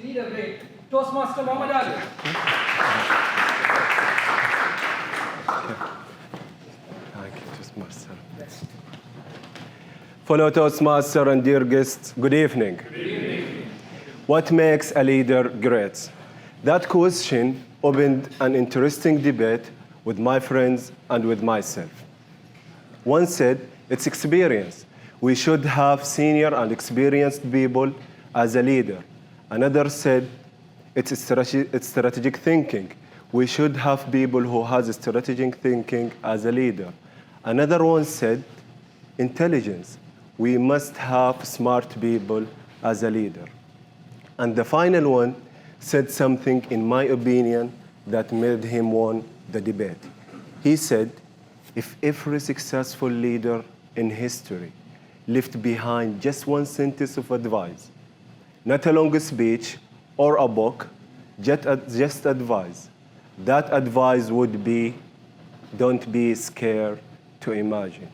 leader great, Toastmaster Muhammad Ali. Thank you, Toastmaster. Fellow Toastmaster and dear guests, good evening. Good evening. What makes a leader great? That question opened an interesting debate with my friends and with myself. One said, it's experience. We should have senior and experienced people as a leader. Another said, it's strategic thinking. We should have people who has strategic thinking as a leader. Another one said, intelligence. We must have smart people as a leader. And the final one said something, in my opinion, that made him win the debate. He said, if every successful leader in history left behind just one sentence of advice, not a long speech or a book, just advice, that advice would be, don't be scared to imagine.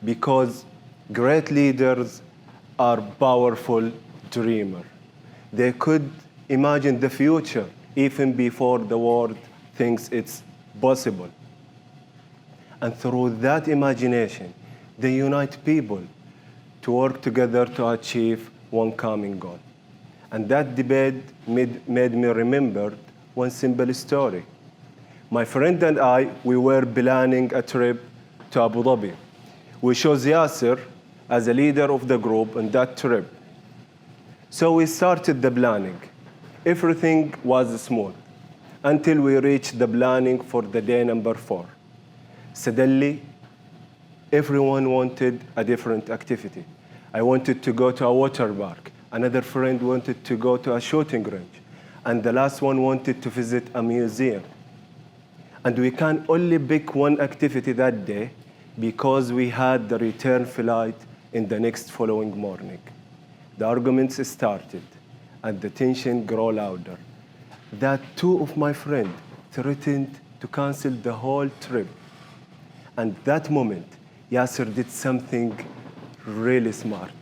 Because great leaders are powerful dreamers. They could imagine the future even before the world thinks it's possible. And through that imagination, they unite people to work together to achieve one common goal. And that debate made me remember one simple story. My friend and I, we were planning a trip to Abu Dhabi. We chose Yasser as a leader of the group on that trip. So we started the planning. Everything was smooth until we reached the planning for the day number 4. Suddenly, everyone wanted a different activity. I wanted to go to a water park. Another friend wanted to go to a shooting range. And the last one wanted to visit a museum. And we can only pick one activity that day because we had the return flight in the next following morning. The arguments started and the tension grew louder. That 2 of my friends threatened to cancel the whole trip. And that moment, Yasser did something really smart.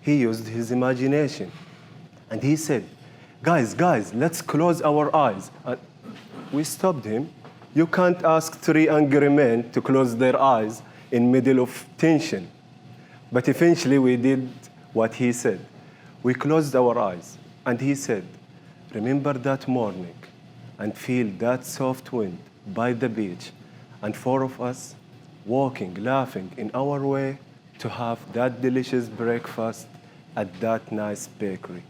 He used his imagination. And he said, guys, let's close our eyes. And we stopped him. You can't ask 3 angry men to close their eyes in middle of tension. But eventually we did what he said. We closed our eyes. And he said, remember that morning and feel that soft wind by the beach. And 4 of us walking, laughing in our way to have that delicious breakfast at that nice bakery.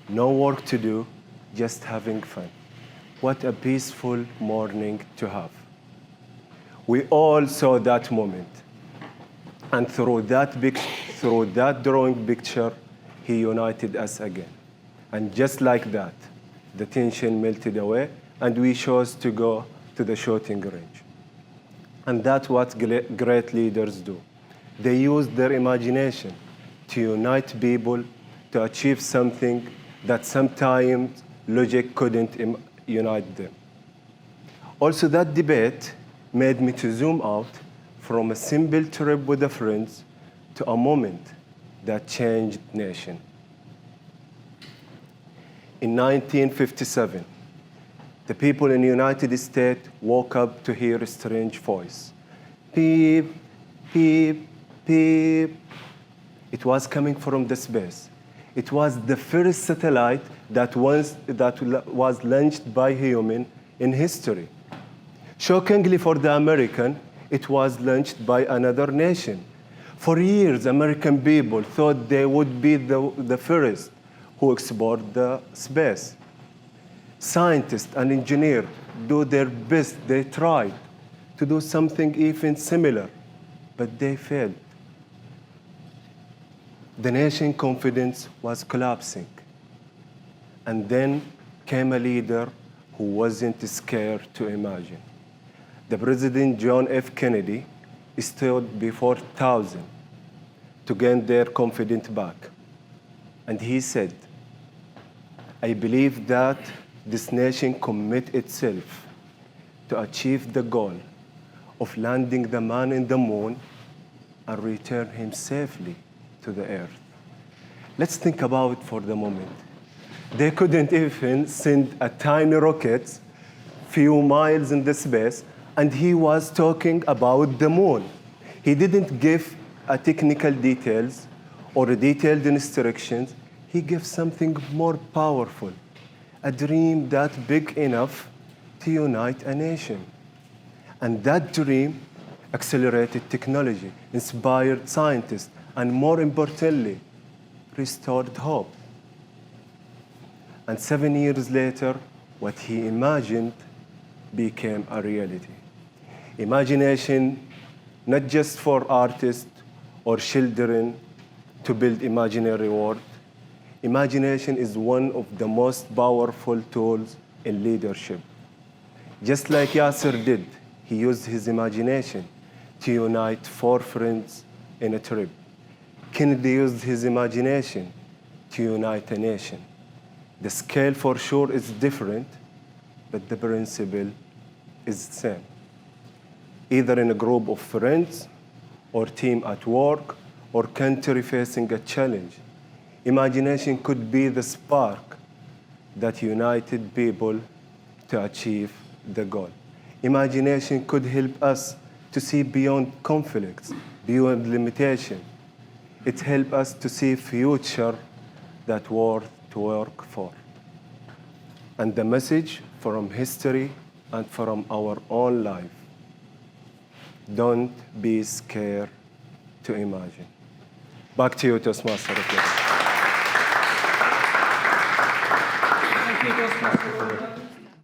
No work to do, just having fun. What a peaceful morning to have. We all saw that moment. And through that drawing picture, he united us again. And just like that, the tension melted away, and we chose to go to the shooting range. And that's what great leaders do. They use their imagination to unite people to achieve something that sometimes logic couldn't unite them. Also, that debate made me to zoom out from a simple trip with the friends to a moment that changed nation. In 1957, the people in the United States woke up to hear a strange voice. Beep, beep, beep. It was coming from the space. It was the first satellite that was launched by human in history. Shockingly for the American, it was launched by another nation. For years, American people thought they would be the first who explored the space. Scientists and engineers do their best. They tried to do something even similar, but they failed. The nation's confidence was collapsing. And then came a leader who wasn't scared to imagine. The President John F. Kennedy stood before thousands to gain their confidence back. And he said, I believe that this nation commit itself to achieve the goal of landing the man in the moon and return him safely to the earth. Let's think about for the moment. They couldn't even send a tiny rocket few miles in the space, and he was talking about the moon. He didn't give a technical details or a detailed instructions. He gave something more powerful, a dream that big enough to unite a nation. And that dream accelerated technology, inspired scientists, and more importantly, restored hope. And 7 years later, what he imagined became a reality. Imagination, not just for artists or children to build imaginary world. Imagination is one of the most powerful tools in leadership. Just like Yasser did, he used his imagination to unite 4 friends in a trip. Kennedy used his imagination to unite a nation. The scale for sure is different, but the principle is the same. Either in a group of friends, or team at work, or country facing a challenge, imagination could be the spark that united people to achieve the goal. Imagination could help us to see beyond conflicts, beyond limitation. It helps us to see a future that's worth to work for. And the message from history and from our own life: don't be scared to imagine. Back to you, Toastmaster. Thank you, Toastmaster.